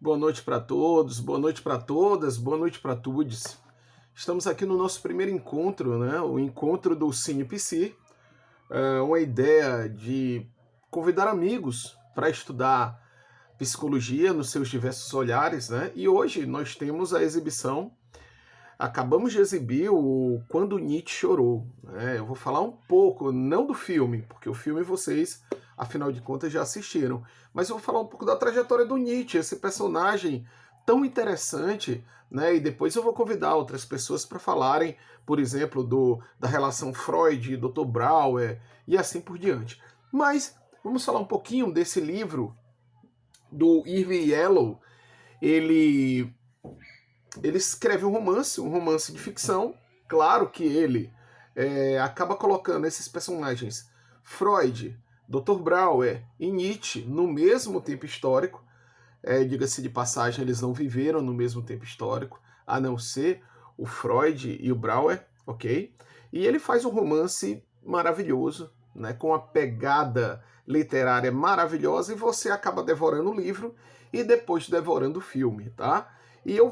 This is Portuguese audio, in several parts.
Boa noite para todos, boa noite para todas, boa noite para todos. Estamos aqui no nosso primeiro encontro, né? O encontro do Cine PC. Uma ideia de convidar amigos para estudar psicologia nos seus diversos olhares, né? E hoje nós temos a exibição. Acabamos de exibir o Quando Nietzsche Chorou, né? Eu vou falar um pouco, não do filme, porque o filme vocês, afinal de contas, já assistiram, mas eu vou falar um pouco da trajetória do Nietzsche, esse personagem tão interessante, né? E depois eu vou convidar outras pessoas para falarem, por exemplo, da relação Freud e Dr. Brouwer e assim por diante. Mas vamos falar um pouquinho desse livro do Irving Yalom. Ele escreve um romance de ficção. Claro que ele acaba colocando esses personagens Freud, Dr. Brouwer e Nietzsche no mesmo tempo histórico. Diga-se de passagem, eles não viveram no mesmo tempo histórico, a não ser o Freud e o Brouwer, ok? E ele faz um romance maravilhoso, né, com uma pegada literária maravilhosa, e você acaba devorando o livro e depois devorando o filme, tá? E eu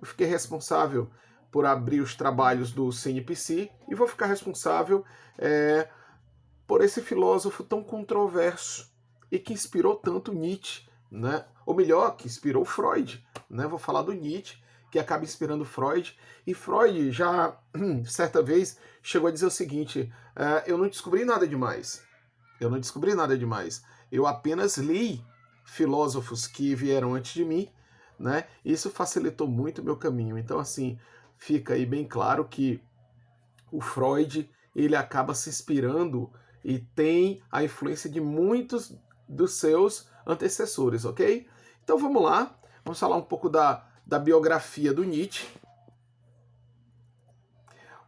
fiquei responsável por abrir os trabalhos do CNPC e vou ficar responsável por esse filósofo tão controverso e que inspirou tanto Nietzsche, né? Ou melhor, que inspirou Freud, né? Vou falar do Nietzsche, que acaba inspirando Freud. E Freud já, certa vez, chegou a dizer o seguinte: eu não descobri nada demais. Eu não descobri nada demais. Eu apenas li filósofos que vieram antes de mim, né? Isso facilitou muito o meu caminho. Então, assim, fica aí bem claro que o Freud, ele acaba se inspirando e tem a influência de muitos dos seus antecessores, ok? Então vamos lá, vamos falar um pouco da biografia do Nietzsche.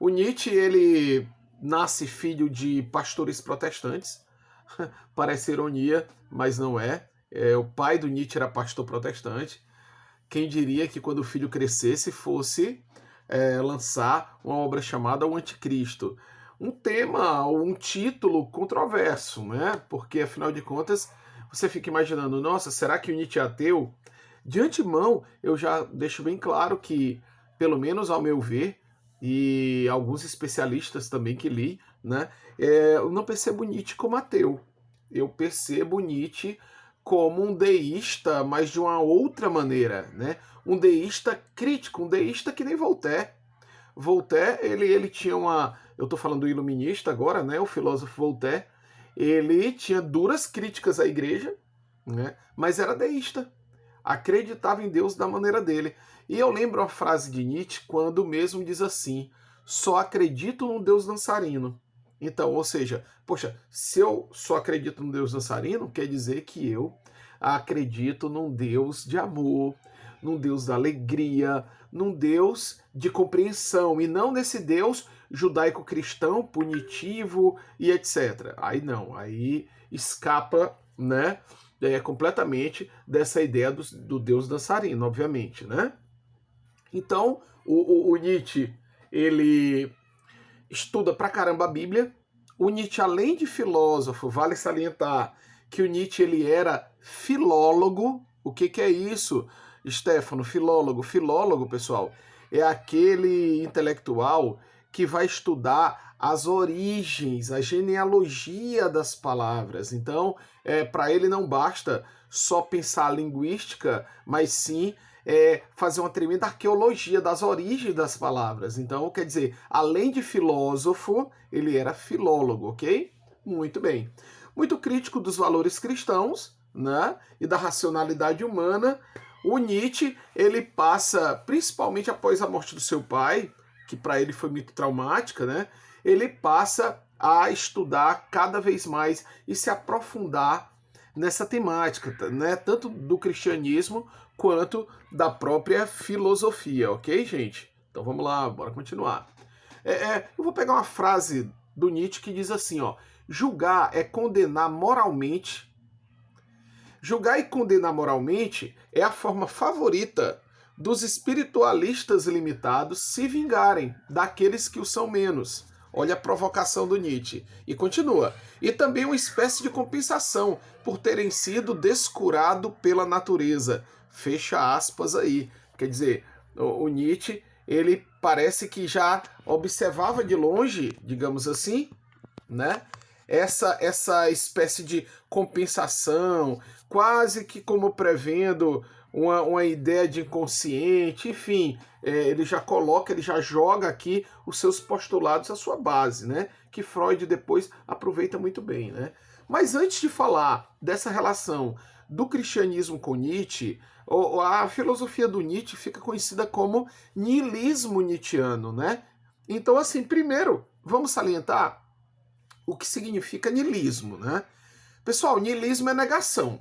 O Nietzsche, ele nasce filho de pastores protestantes. Parece ironia, mas não é. O pai do Nietzsche era pastor protestante. Quem diria que quando o filho crescesse fosse lançar uma obra chamada O Anticristo. Um tema, um título controverso, né? Porque, afinal de contas, você fica imaginando, nossa, será que o Nietzsche é ateu? De antemão, eu já deixo bem claro que, pelo menos ao meu ver, e alguns especialistas também que li, né, eu não percebo Nietzsche como ateu. Eu percebo Nietzsche como um deísta, mas de uma outra maneira, né? Um deísta crítico, um deísta que nem Voltaire. Voltaire, ele tinha uma... Eu estou falando do iluminista agora, né? O filósofo Voltaire. Ele tinha duras críticas à igreja, né? Mas era deísta. Acreditava em Deus da maneira dele. E eu lembro a frase de Nietzsche quando mesmo diz assim: só acredito num Deus dançarino. Então, ou seja, poxa, se eu só acredito num Deus dançarino, quer dizer que eu acredito num Deus de amor, num Deus da alegria, num Deus de compreensão, e não nesse Deus judaico-cristão, punitivo e etc. Aí não, aí escapa, né, completamente dessa ideia do Deus dançarino, obviamente, né? Então, o Nietzsche, ele estuda pra caramba a Bíblia. O Nietzsche, além de filósofo, vale salientar que o Nietzsche, ele era filólogo. O que é isso, Stefano? Filólogo. Filólogo, pessoal, é aquele intelectual que vai estudar as origens, a genealogia das palavras. Então, para ele não basta só pensar a linguística, mas sim fazer uma tremenda arqueologia das origens das palavras. Então, quer dizer, além de filósofo, ele era filólogo, ok? Muito bem. Muito crítico dos valores cristãos, né, e da racionalidade humana. O Nietzsche, ele passa, principalmente após a morte do seu pai, que para ele foi muito traumática, né, ele passa a estudar cada vez mais e se aprofundar nessa temática, né, tanto do cristianismo quanto da própria filosofia, ok, gente? Então vamos lá, bora continuar. Eu vou pegar uma frase do Nietzsche que diz assim, ó: julgar é condenar moralmente. Julgar e condenar moralmente é a forma favorita dos espiritualistas limitados se vingarem daqueles que o são menos. Olha a provocação do Nietzsche. E continua. E também uma espécie de compensação por terem sido descurado pela natureza. Fecha aspas aí. Quer dizer, o Nietzsche, ele parece que já observava de longe, digamos assim, né? Essa espécie de compensação, quase que como prevendo uma ideia de inconsciente, enfim, ele já coloca, ele já joga aqui os seus postulados à sua base, né? Que Freud depois aproveita muito bem, né? Mas antes de falar dessa relação do cristianismo com Nietzsche, a filosofia do Nietzsche fica conhecida como niilismo nietzschiano, né? Então, assim, primeiro, vamos salientar o que significa niilismo, né? Pessoal, niilismo é negação.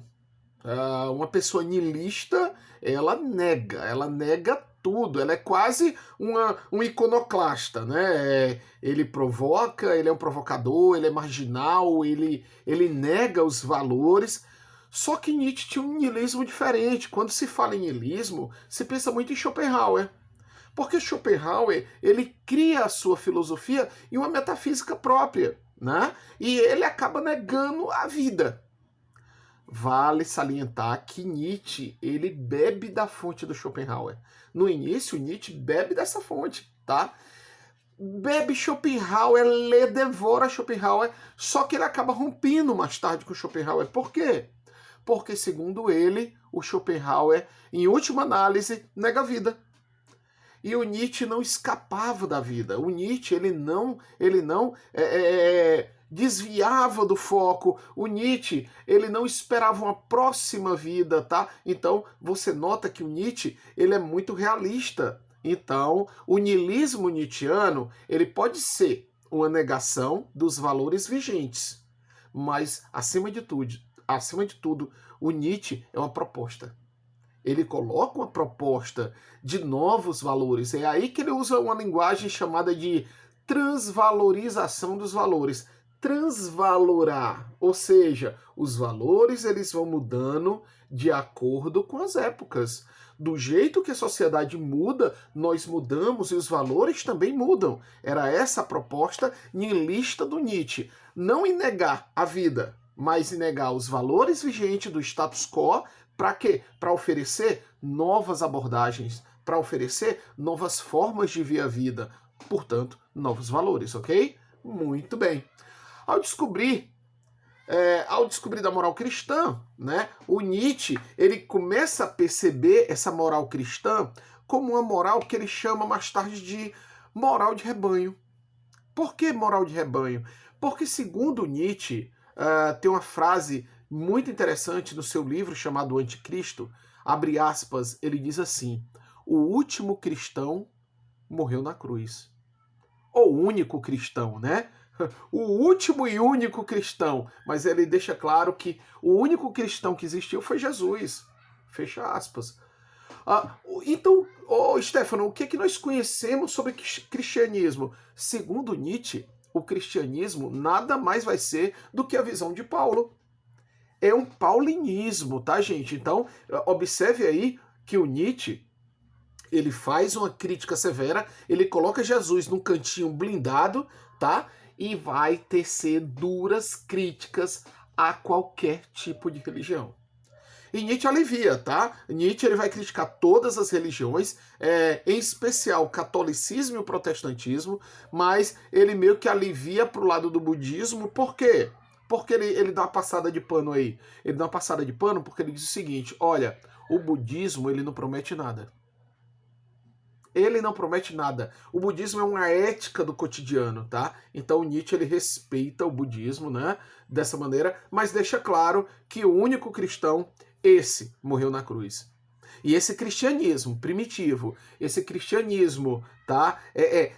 Uma pessoa niilista, ela nega tudo, ela é quase um iconoclasta, né? Ele provoca, ele é um provocador, ele é marginal, ele nega os valores. Só que Nietzsche tinha um niilismo diferente. Quando se fala em niilismo, se pensa muito em Schopenhauer. Porque Schopenhauer, ele cria a sua filosofia em uma metafísica própria, né? E ele acaba negando a vida. Vale salientar que Nietzsche, ele bebe da fonte do Schopenhauer. No início, Nietzsche bebe dessa fonte, tá? Bebe Schopenhauer, lê, devora Schopenhauer, só que ele acaba rompendo mais tarde com Schopenhauer. Por quê? Porque, segundo ele, o Schopenhauer, em última análise, nega a vida. E o Nietzsche não escapava da vida. O Nietzsche, ele não desviava do foco. O Nietzsche, ele não esperava uma próxima vida, tá? Então, você nota que o Nietzsche, ele é muito realista. Então, o niilismo nietzschiano, ele pode ser uma negação dos valores vigentes. Mas, acima de tudo, o Nietzsche é uma proposta. Ele coloca uma proposta de novos valores. É aí que ele usa uma linguagem chamada de transvalorização dos valores. Transvalorar, ou seja, os valores eles vão mudando de acordo com as épocas. Do jeito que a sociedade muda, nós mudamos e os valores também mudam. Era essa a proposta niilista do Nietzsche. Não em negar a vida, mas em negar os valores vigentes do status quo. Para quê? Para oferecer novas abordagens, para oferecer novas formas de ver a vida, portanto, novos valores, ok? Muito bem. Ao descobrir da moral cristã, né, o Nietzsche ele começa a perceber essa moral cristã como uma moral que ele chama mais tarde de moral de rebanho. Por que moral de rebanho? Porque, segundo Nietzsche, tem uma frase muito interessante no seu livro chamado Anticristo, abre aspas, ele diz assim: o último cristão morreu na cruz. Ou único cristão, né? O último e único cristão. Mas ele deixa claro que o único cristão que existiu foi Jesus. Fecha aspas. Então, Stefano, o que nós conhecemos sobre cristianismo? Segundo Nietzsche, o cristianismo nada mais vai ser do que a visão de Paulo. É um paulinismo, tá, gente? Então, observe aí que o Nietzsche, ele faz uma crítica severa, ele coloca Jesus num cantinho blindado, tá? E vai tecer duras críticas a qualquer tipo de religião. E Nietzsche alivia, tá? Nietzsche ele vai criticar todas as religiões, em especial o catolicismo e o protestantismo, mas ele meio que alivia pro lado do budismo. Por quê? Porque ele dá uma passada de pano aí. Ele dá uma passada de pano porque ele diz o seguinte: olha, o budismo ele não promete nada. Ele não promete nada. O budismo é uma ética do cotidiano, tá? Então Nietzsche ele respeita o budismo, né? Dessa maneira, mas deixa claro que o único cristão, esse, morreu na cruz. E esse cristianismo primitivo, esse cristianismo, tá?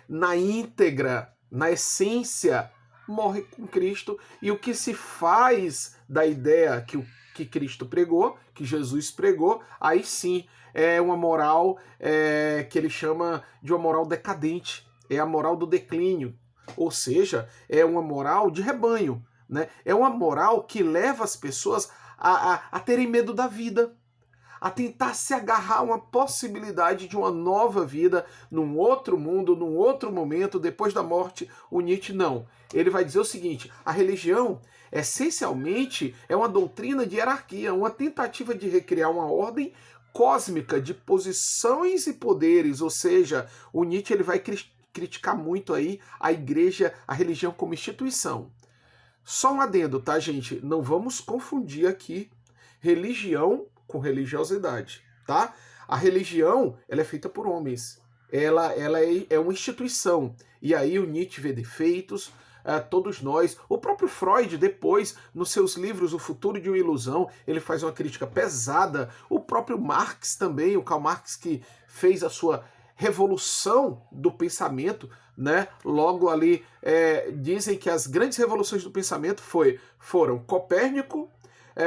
Na íntegra, na essência, morre com Cristo, e o que se faz da ideia que Cristo pregou, que Jesus pregou, aí sim é uma moral que ele chama de uma moral decadente, é a moral do declínio, ou seja, é uma moral de rebanho, né? É uma moral que leva as pessoas a terem medo da vida, a tentar se agarrar a uma possibilidade de uma nova vida, num outro mundo, num outro momento, depois da morte. O Nietzsche não. Ele vai dizer o seguinte: a religião, essencialmente, é uma doutrina de hierarquia, uma tentativa de recriar uma ordem cósmica de posições e poderes, ou seja, o Nietzsche ele vai criticar muito aí a igreja, a religião como instituição. Só um adendo, tá, gente? Não vamos confundir aqui religião com religiosidade, tá? A religião, ela é feita por homens. Ela é uma instituição. E aí o Nietzsche vê defeitos, todos nós. O próprio Freud, depois, nos seus livros O Futuro de uma Ilusão, ele faz uma crítica pesada. O próprio Marx também, o Karl Marx, que fez a sua revolução do pensamento, né? Logo ali, dizem que as grandes revoluções do pensamento foram Copérnico,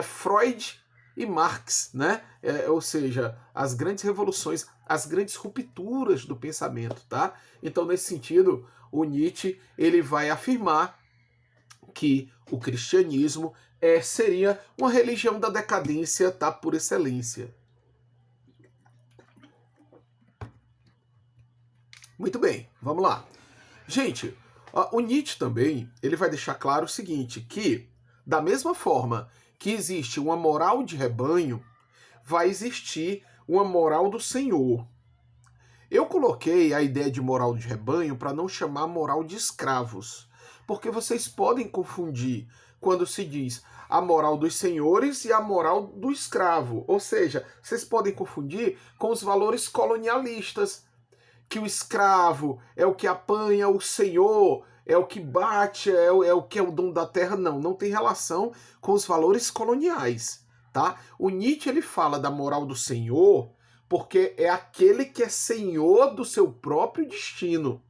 Freud e Marx, né? Ou seja, as grandes revoluções, as grandes rupturas do pensamento, tá? Então, nesse sentido, o Nietzsche ele vai afirmar que o cristianismo seria uma religião da decadência, tá? Por excelência. Muito bem, vamos lá. Gente, o Nietzsche também ele vai deixar claro o seguinte, que da mesma forma que existe uma moral de rebanho, vai existir uma moral do Senhor. Eu coloquei a ideia de moral de rebanho para não chamar moral de escravos, porque vocês podem confundir quando se diz a moral dos senhores e a moral do escravo. Ou seja, vocês podem confundir com os valores colonialistas, que o escravo é o que apanha, o senhor é o que bate, é o que é o dono da terra. Não tem relação com os valores coloniais, tá? O Nietzsche ele fala da moral do senhor porque é aquele que é senhor do seu próprio destino.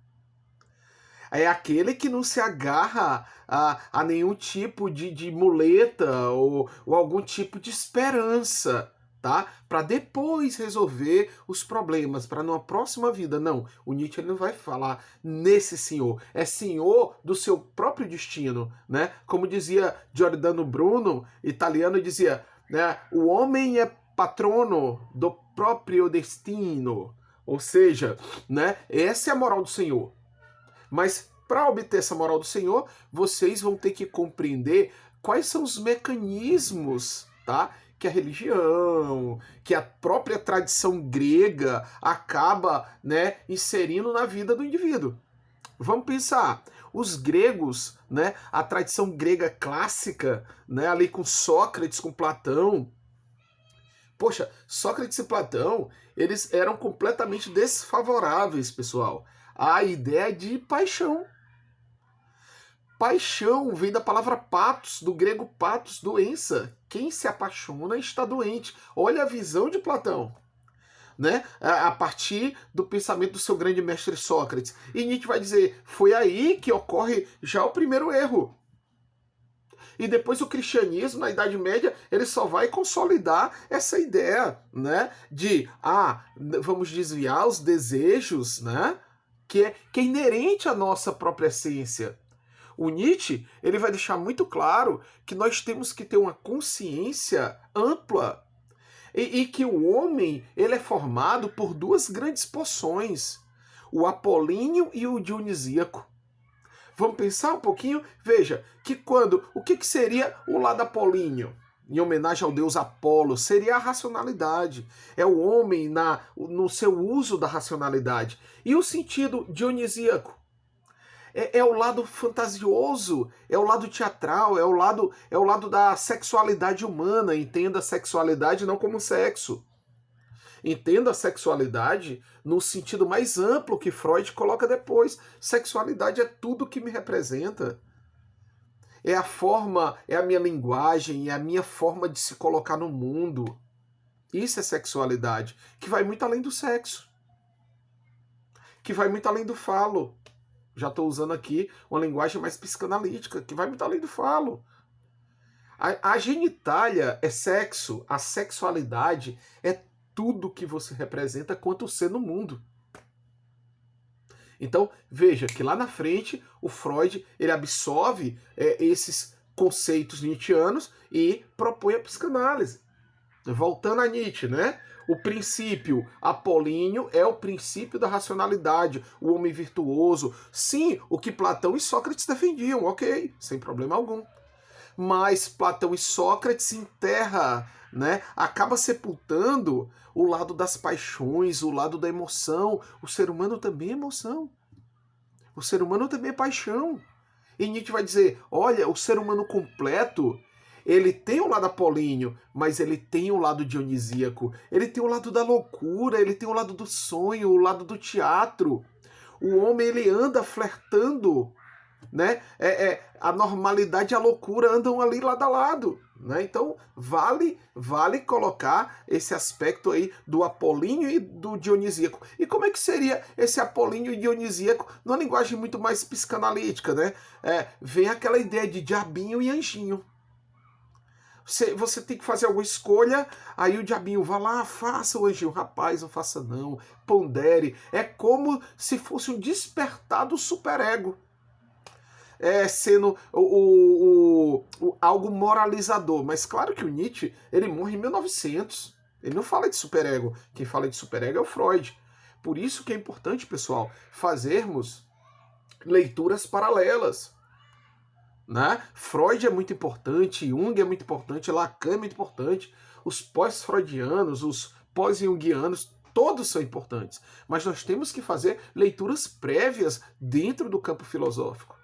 É aquele que não se agarra a nenhum tipo de muleta ou algum tipo de esperança, tá? Para depois resolver os problemas, para numa próxima vida. Não, o Nietzsche ele não vai falar nesse senhor, é senhor do seu próprio destino, né? Como dizia Giordano Bruno, italiano, dizia, né, o homem é patrono do próprio destino. Ou seja, né, essa é a moral do Senhor. Mas para obter essa moral do Senhor, vocês vão ter que compreender quais são os mecanismos, tá? Que a religião, que a própria tradição grega acaba, né, inserindo na vida do indivíduo. Vamos pensar, os gregos, né, a tradição grega clássica, né, ali com Sócrates, com Platão. Poxa, Sócrates e Platão, eles eram completamente desfavoráveis, pessoal, à ideia de paixão. Paixão vem da palavra patos, do grego patos, doença. Quem se apaixona está doente. Olha a visão de Platão, né? A partir do pensamento do seu grande mestre Sócrates. E Nietzsche vai dizer, foi aí que ocorre já o primeiro erro. E depois o cristianismo, na Idade Média, ele só vai consolidar essa ideia, né? De, vamos desviar os desejos, né? Que é inerente à nossa própria essência. O Nietzsche ele vai deixar muito claro que nós temos que ter uma consciência ampla e que o homem ele é formado por duas grandes porções, o apolíneo e o dionisíaco. Vamos pensar um pouquinho? Veja, que o que seria o lado apolíneo? Em homenagem ao deus Apolo, seria a racionalidade. É o homem no seu uso da racionalidade. E o sentido dionisíaco? É o lado fantasioso, é o lado teatral, é o lado da sexualidade humana. Entenda a sexualidade não como sexo. Entenda a sexualidade no sentido mais amplo que Freud coloca depois. Sexualidade é tudo que me representa. É a forma, é a minha linguagem, é a minha forma de se colocar no mundo. Isso é sexualidade, que vai muito além do sexo. Que vai muito além do falo. Já estou usando aqui uma linguagem mais psicanalítica, que vai muito além do falo. A genitália é sexo, a sexualidade é tudo que você representa quanto ser no mundo. Então, veja que lá na frente, o Freud ele absorve esses conceitos nietzschianos e propõe a psicanálise. Voltando a Nietzsche, né? O princípio apolíneo é o princípio da racionalidade, o homem virtuoso. Sim, o que Platão e Sócrates defendiam, ok, sem problema algum. Mas Platão e Sócrates enterra, né? Acaba sepultando o lado das paixões, o lado da emoção. O ser humano também é emoção. O ser humano também é paixão. E Nietzsche vai dizer, olha, o ser humano completo, ele tem o lado apolíneo, mas ele tem o lado dionisíaco. Ele tem o lado da loucura, ele tem o lado do sonho, o lado do teatro. O homem, ele anda flertando, né? A normalidade e a loucura andam ali lado a lado, né? Então vale colocar esse aspecto aí do apolíneo e do dionisíaco. E como é que seria esse apolíneo e dionisíaco numa linguagem muito mais psicanalítica, né? Vem aquela ideia de diabinho e anjinho. Você tem que fazer alguma escolha, aí o diabinho vai lá, faça o anjinho. Rapaz, não faça não, pondere. É como se fosse um despertar do superego. Sendo algo moralizador. Mas claro que o Nietzsche, ele morre em 1900. Ele não fala de superego. Quem fala de superego é o Freud. Por isso que é importante, pessoal, fazermos leituras paralelas. Né? Freud é muito importante, Jung é muito importante, Lacan é muito importante, os pós-freudianos, os pós-jungianos, todos são importantes. Mas nós temos que fazer leituras prévias dentro do campo filosófico,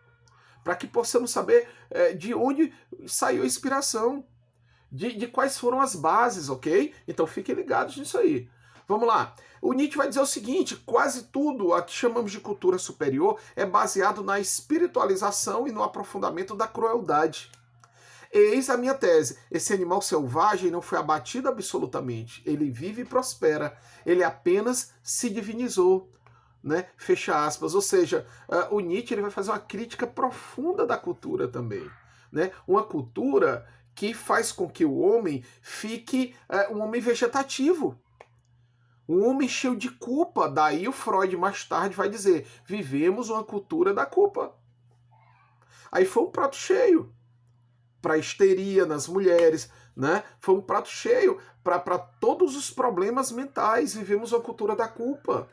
para que possamos saber de onde saiu a inspiração, de quais foram as bases, ok? Então fiquem ligados nisso aí. Vamos lá. O Nietzsche vai dizer o seguinte, quase tudo a que chamamos de cultura superior é baseado na espiritualização e no aprofundamento da crueldade. Eis a minha tese. Esse animal selvagem não foi abatido absolutamente. Ele vive e prospera. Ele apenas se divinizou. Né? Fecha aspas. Ou seja, o Nietzsche ele vai fazer uma crítica profunda da cultura também. Né? Uma cultura que faz com que o homem fique um homem vegetativo. Um homem cheio de culpa. Daí o Freud mais tarde vai dizer, vivemos uma cultura da culpa. Aí foi um prato cheio para histeria nas mulheres, né? Foi um prato cheio para todos os problemas mentais. Vivemos uma cultura da culpa.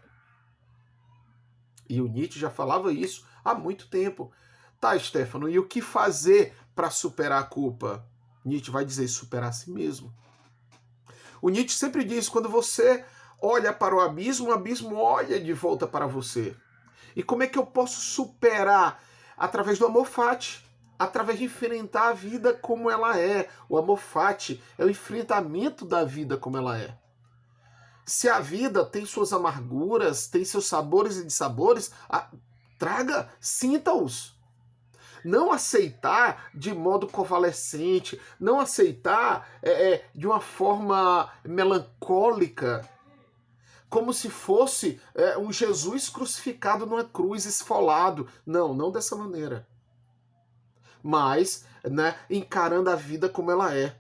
E o Nietzsche já falava isso há muito tempo. Tá, Stefano, e o que fazer para superar a culpa? Nietzsche vai dizer, superar a si mesmo. O Nietzsche sempre diz, quando você olha para o abismo olha de volta para você. E como é que eu posso superar? Através do amor fati, através de enfrentar a vida como ela é. O amor fati é o enfrentamento da vida como ela é. Se a vida tem suas amarguras, tem seus sabores e dissabores, traga, sinta-os. Não aceitar de modo convalescente, não aceitar de uma forma melancólica, como se fosse um Jesus crucificado numa cruz, esfolado. Não, não dessa maneira. Mas, né, encarando a vida como ela é.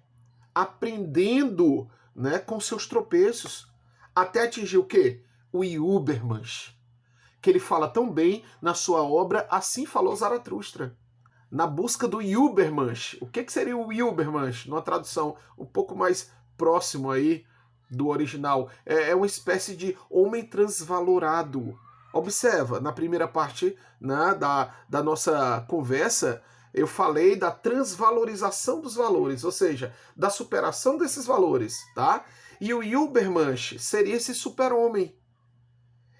Aprendendo, né, com seus tropeços. Até atingir o quê? O Übermensch. Que ele fala tão bem na sua obra Assim Falou Zaratustra. Na busca do Übermensch. O que seria o Übermensch? Numa tradução um pouco mais próximo aí do original. É uma espécie de homem transvalorado. Observa, na primeira parte, né, da nossa conversa, eu falei da transvalorização dos valores, ou seja, da superação desses valores, tá? E o Übermensch seria esse super-homem.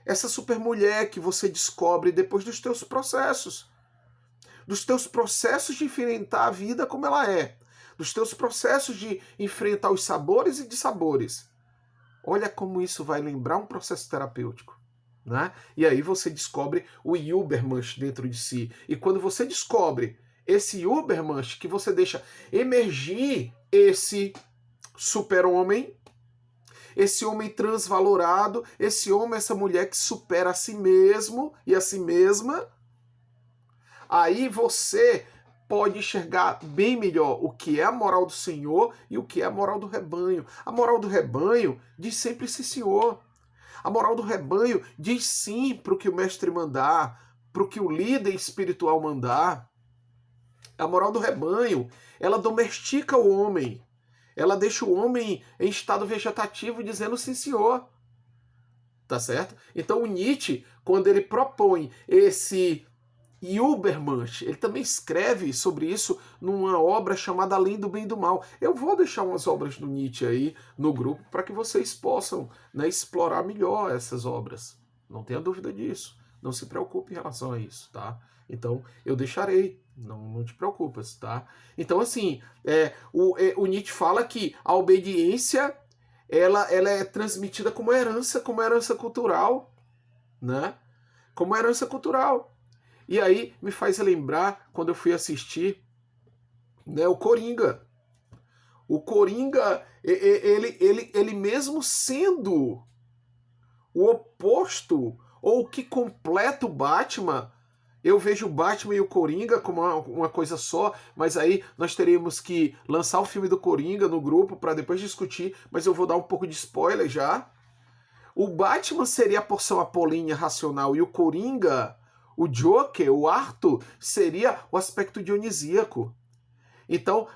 Essa super-mulher que você descobre depois dos teus processos. Dos teus processos de enfrentar a vida como ela é. Dos teus processos de enfrentar os sabores e dissabores. Olha como isso vai lembrar um processo terapêutico. Né? E aí você descobre o Übermensch dentro de si. E quando você descobre esse Übermensch, que você deixa emergir esse super-homem, esse homem transvalorado, esse homem, essa mulher que supera a si mesmo e a si mesma, aí você pode enxergar bem melhor o que é a moral do Senhor e o que é a moral do rebanho. A moral do rebanho diz sempre sim, senhor. A moral do rebanho diz sim para o que o mestre mandar, para o que o líder espiritual mandar. A moral do rebanho, ela domestica o homem. Ela deixa o homem em estado vegetativo dizendo sim, senhor. Tá certo? Então o Nietzsche, quando ele propõe esse Übermensch, ele também escreve sobre isso numa obra chamada Além do Bem e do Mal. Eu vou deixar umas obras do Nietzsche aí no grupo para que vocês possam, né, explorar melhor essas obras. Não tenha dúvida disso. Não se preocupe em relação a isso, tá? Então eu deixarei. Não te preocupas, tá? Então assim, o Nietzsche fala que a obediência ela é transmitida como herança cultural, né? Como herança cultural. E aí me faz lembrar quando eu fui assistir, né, o Coringa. O Coringa, ele mesmo sendo o oposto ou o que completa o Batman, eu vejo o Batman e o Coringa como uma coisa só, mas aí nós teríamos que lançar o filme do Coringa no grupo para depois discutir, mas eu vou dar um pouco de spoiler já. O Batman seria a porção apolínea racional e o Coringa, o Joker, o Arthur, seria o aspecto dionisíaco. Então,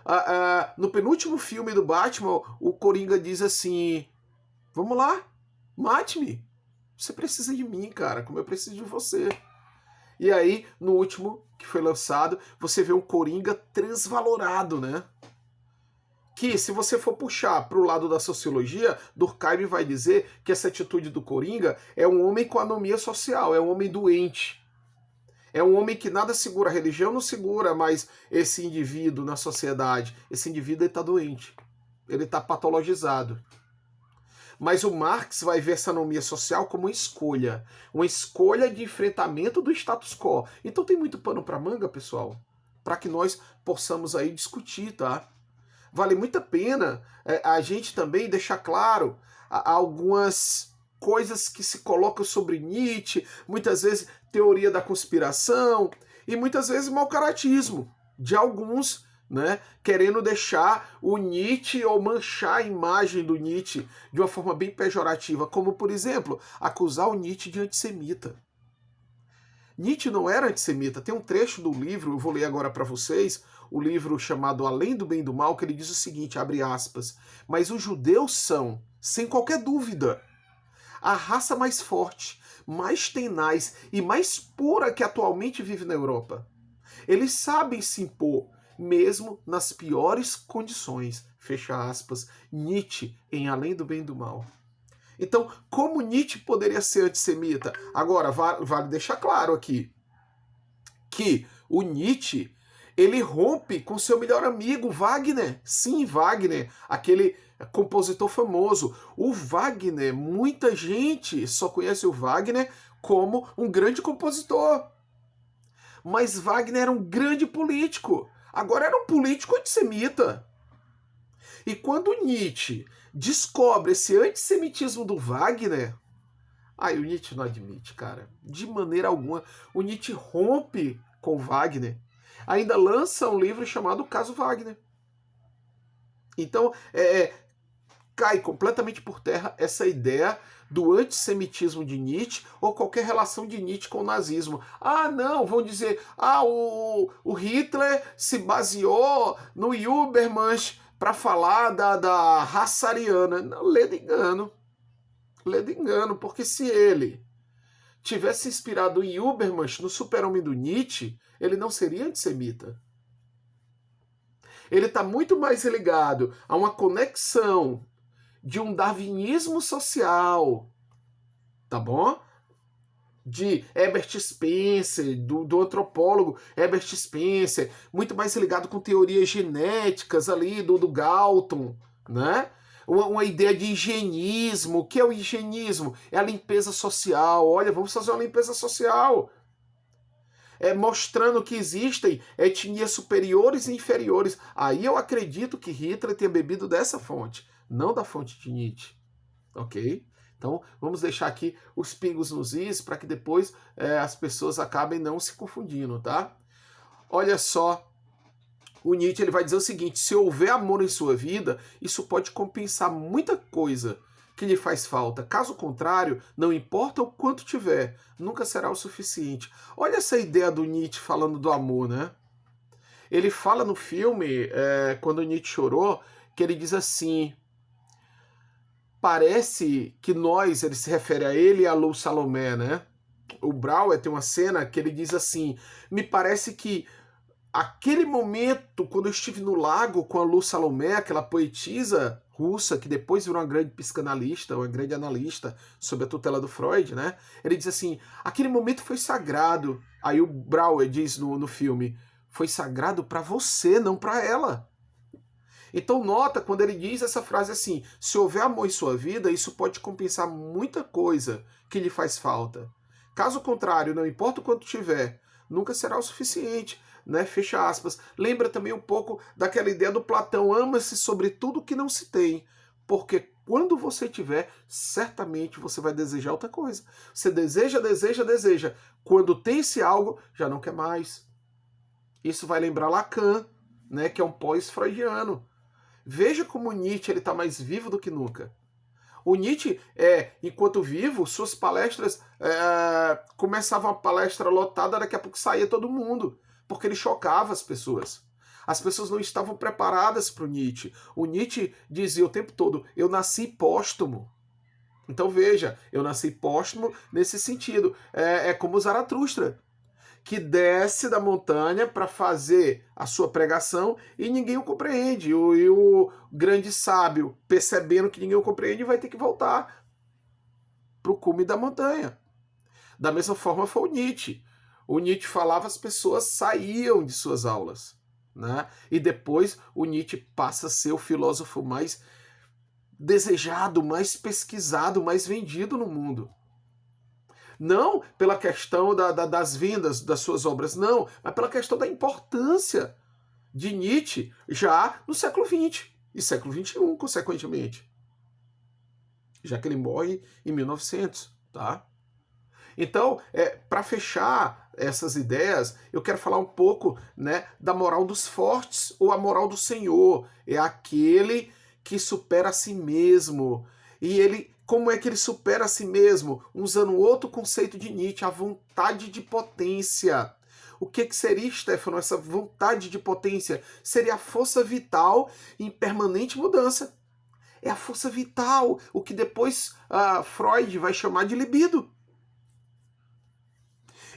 no penúltimo filme do Batman, o Coringa diz assim: vamos lá, mate-me. Você precisa de mim, cara, como eu preciso de você. E aí, no último que foi lançado, você vê um Coringa transvalorado, né? Que, se você for puxar para o lado da sociologia, Durkheim vai dizer que essa atitude do Coringa é um homem com anomia social, é um homem doente. É um homem que nada segura, a religião não segura mais esse indivíduo na sociedade. Esse indivíduo está doente, ele está patologizado. Mas o Marx vai ver essa anomia social como uma escolha de enfrentamento do status quo. Então tem muito pano para manga, pessoal, para que nós possamos aí discutir, tá? Vale muito a pena a gente também deixar claro algumas coisas que se colocam sobre Nietzsche, muitas vezes teoria da conspiração e muitas vezes mau caratismo de alguns, né, querendo deixar o Nietzsche ou manchar a imagem do Nietzsche de uma forma bem pejorativa, como, por exemplo, acusar o Nietzsche de antissemita. Nietzsche não era antissemita. Tem um trecho do livro, eu vou ler agora para vocês, o livro chamado Além do Bem e do Mal, que ele diz o seguinte, abre aspas, mas os judeus são, sem qualquer dúvida, a raça mais forte, mais tenaz e mais pura que atualmente vive na Europa. Eles sabem se impor, mesmo nas piores condições. Fecha aspas. Nietzsche em Além do Bem e do Mal. Então, como Nietzsche poderia ser antissemita? Agora, vale deixar claro aqui que o Nietzsche, ele rompe com seu melhor amigo, Wagner. Sim, Wagner, aquele compositor famoso. O Wagner, muita gente só conhece o Wagner como um grande compositor. Mas Wagner era um grande político. Agora era um político antissemita. E quando Nietzsche descobre esse antissemitismo do Wagner, aí o Nietzsche não admite, cara. De maneira alguma. O Nietzsche rompe com Wagner. Ainda lança um livro chamado Caso Wagner. Então, cai completamente por terra essa ideia do antissemitismo de Nietzsche ou qualquer relação de Nietzsche com o nazismo. Ah, não, vão dizer, o Hitler se baseou no Übermensch para falar da raça ariana. Não, lê de engano, porque se ele tivesse inspirado em Übermensch, no Super-Homem do Nietzsche, ele não seria antissemita. Ele está muito mais ligado a uma conexão de um darwinismo social, tá bom? De Herbert Spencer, do antropólogo Herbert Spencer, muito mais ligado com teorias genéticas ali do Galton, né? Uma ideia de higienismo. O que é o higienismo? É a limpeza social. Olha, vamos fazer uma limpeza social. Mostrando que existem etnias superiores e inferiores. Aí eu acredito que Hitler tenha bebido dessa fonte, não da fonte de Nietzsche. Ok? Então, vamos deixar aqui os pingos nos is para que depois as pessoas acabem não se confundindo, tá? Olha só, o Nietzsche ele vai dizer o seguinte, se houver amor em sua vida, isso pode compensar muita coisa que lhe faz falta. Caso contrário, não importa o quanto tiver, nunca será o suficiente. Olha essa ideia do Nietzsche falando do amor, né? Ele fala no filme, quando Nietzsche chorou, que ele diz assim, parece que nós, ele se refere a ele e a Lu Salomé, né? O Brouwer tem uma cena que ele diz assim, me parece que aquele momento, quando eu estive no lago com a Lu Salomé, aquela poetisa russa, que depois virou uma grande psicanalista, uma grande analista sob a tutela do Freud, né? Ele diz assim, aquele momento foi sagrado. Aí o Brouwer diz no filme, foi sagrado para você, não para ela. Então nota quando ele diz essa frase assim, se houver amor em sua vida, isso pode compensar muita coisa que lhe faz falta. Caso contrário, não importa o quanto tiver, nunca será o suficiente. Né? Fecha aspas. Lembra também um pouco daquela ideia do Platão, ama-se sobre tudo que não se tem, porque quando você tiver, certamente você vai desejar outra coisa. Você deseja, deseja, deseja. Quando tem esse algo, já não quer mais. Isso vai lembrar Lacan, né, que é um pós-freudiano. Veja como Nietzsche está mais vivo do que nunca. O Nietzsche, enquanto vivo, suas palestras, começava uma palestra lotada, daqui a pouco saía todo mundo, porque ele chocava as pessoas. As pessoas não estavam preparadas para o Nietzsche. O Nietzsche dizia o tempo todo, eu nasci póstumo. Então veja, eu nasci póstumo nesse sentido. É como Zaratustra, que desce da montanha para fazer a sua pregação e ninguém o compreende. E o grande sábio, percebendo que ninguém o compreende, vai ter que voltar para o cume da montanha. Da mesma forma foi o Nietzsche. O Nietzsche falava, as pessoas saíam de suas aulas. Né? E depois o Nietzsche passa a ser o filósofo mais desejado, mais pesquisado, mais vendido no mundo. Não pela questão das vendas das suas obras, não, mas pela questão da importância de Nietzsche já no século XX e século XXI, consequentemente. Já que ele morre em 1900, tá? Então, para fechar essas ideias, eu quero falar um pouco, né, da moral dos fortes, ou a moral do Senhor. É aquele que supera a si mesmo. E ele, como é que ele supera a si mesmo? Usando outro conceito de Nietzsche, a vontade de potência. O que seria, Stefano, essa vontade de potência? Seria a força vital em permanente mudança. É a força vital, o que depois Freud vai chamar de libido.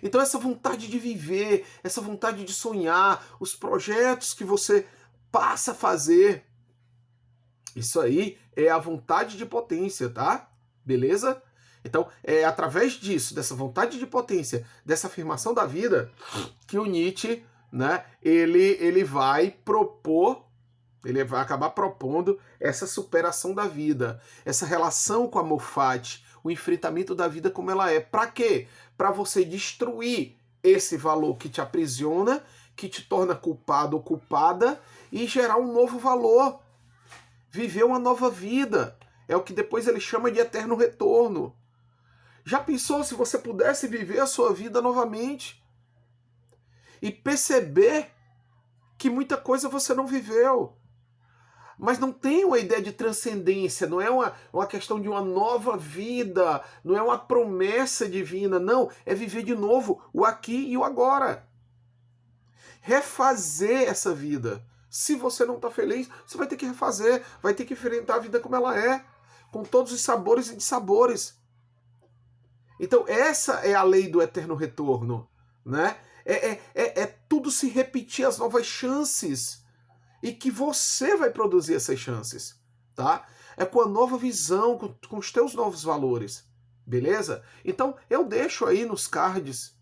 Então essa vontade de viver, essa vontade de sonhar, os projetos que você passa a fazer, isso aí é a vontade de potência, tá? Beleza? Então é através disso, dessa vontade de potência, dessa afirmação da vida, que o Nietzsche, né, ele vai propor, ele vai acabar propondo essa superação da vida, essa relação com a Moffat, o enfrentamento da vida como ela é. Para quê? Para você destruir esse valor que te aprisiona, que te torna culpado ou culpada, e gerar um novo valor. Viver uma nova vida. É o que depois ele chama de eterno retorno. Já pensou se você pudesse viver a sua vida novamente? E perceber que muita coisa você não viveu. Mas não tem uma ideia de transcendência, não é uma questão de uma nova vida, não é uma promessa divina, não, é viver de novo o aqui e o agora. Refazer essa vida. Se você não está feliz, você vai ter que refazer, vai ter que enfrentar a vida como ela é, com todos os sabores e dissabores. Então essa é a lei do eterno retorno, né? É tudo se repetir, as novas chances. E que você vai produzir essas chances, tá? É com a nova visão, com os teus novos valores, beleza? Então, eu deixo aí nos cards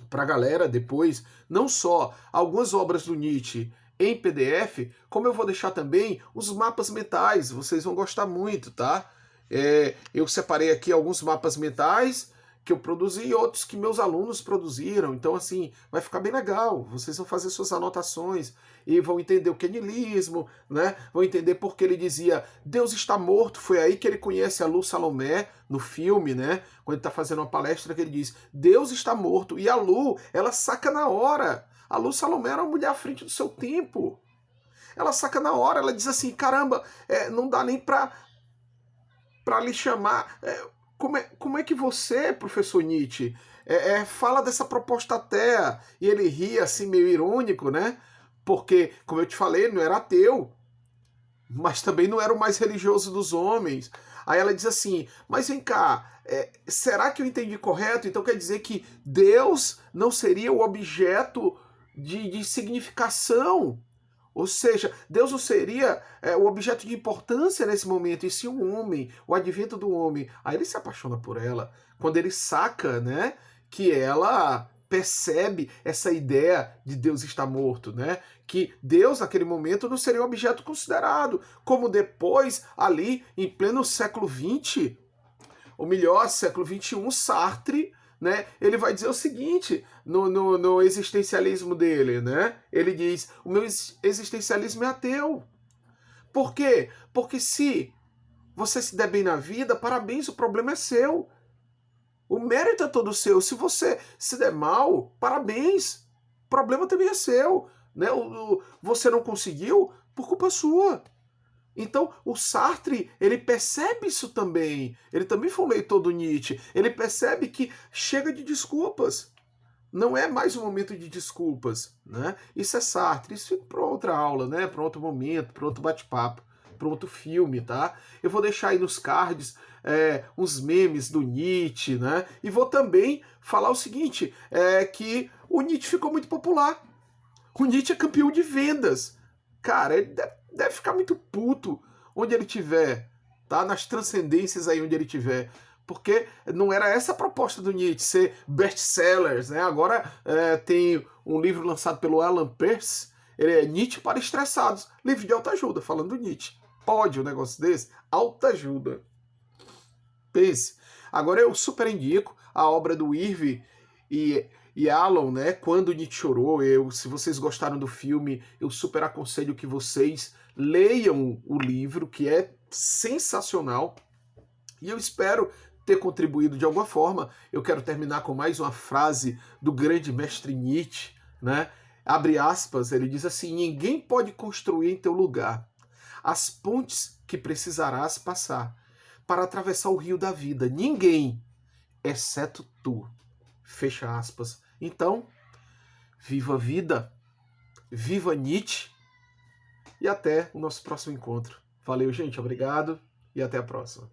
pra galera depois, não só algumas obras do Nietzsche em PDF, como eu vou deixar também os mapas mentais, vocês vão gostar muito, tá? Eu separei aqui alguns mapas mentais que eu produzi e outros que meus alunos produziram. Então, assim, vai ficar bem legal. Vocês vão fazer suas anotações e vão entender o que é niilismo, né? Vão entender porque ele dizia Deus está morto. Foi aí que ele conhece a Lu Salomé no filme, né? Quando ele está fazendo uma palestra que ele diz Deus está morto. E a Lu, ela saca na hora. A Lu Salomé era uma mulher à frente do seu tempo. Ela saca na hora. Ela diz assim, caramba, não dá nem para lhe chamar... Como é que você, professor Nietzsche, fala dessa proposta ateia? E ele ri assim, meio irônico, né? Porque, como eu te falei, ele não era ateu. mas também não era o mais religioso dos homens. Aí ela diz assim, mas vem cá, será que eu entendi correto? Então quer dizer que Deus não seria o objeto de significação? Ou seja, Deus não seria o objeto de importância nesse momento, e sim o homem, o advento do homem. Aí ele se apaixona por ela, quando ele saca, né, que ela percebe essa ideia de Deus estar morto, né? Que Deus, naquele momento, não seria um objeto considerado, como depois, ali, em pleno século XX, ou melhor, século XXI, Sartre, né, ele vai dizer o seguinte no existencialismo dele, né? Ele diz, o meu existencialismo é ateu. Por quê? Porque se você se der bem na vida, parabéns, o problema é seu. O mérito é todo seu. Se você se der mal, parabéns. O problema também é seu. Né? Você não conseguiu por culpa sua. Então, o Sartre, ele percebe isso também. Ele também foi um leitor do Nietzsche. Ele percebe que chega de desculpas. Não é mais um momento de desculpas. Né? Isso é Sartre. Isso fica para outra aula, né? Para outro momento, para outro bate-papo, para outro filme, tá? Eu vou deixar aí nos cards uns memes do Nietzsche, né? E vou também falar o seguinte, que o Nietzsche ficou muito popular. O Nietzsche é campeão de vendas. Cara, ele deve ficar muito puto onde ele tiver, tá? Nas transcendências aí onde ele tiver. Porque não era essa a proposta do Nietzsche, ser best-sellers, né? Agora tem um livro lançado pelo Alan Pearce, ele é Nietzsche para estressados. Livro de autoajuda, falando do Nietzsche. Pode um negócio desse? Autoajuda. Pense. Agora eu super indico a obra do Irving e Alan, né? Quando Nietzsche chorou. Se vocês gostaram do filme, eu super aconselho que vocês leiam o livro, que é sensacional. E eu espero ter contribuído de alguma forma. Eu quero terminar com mais uma frase do grande mestre Nietzsche, né? Abre aspas, ele diz assim: ninguém pode construir em teu lugar as pontes que precisarás passar para atravessar o rio da vida. Ninguém, exceto tu. Fecha aspas. Então, viva a vida, viva Nietzsche e até o nosso próximo encontro. Valeu, gente, obrigado e até a próxima.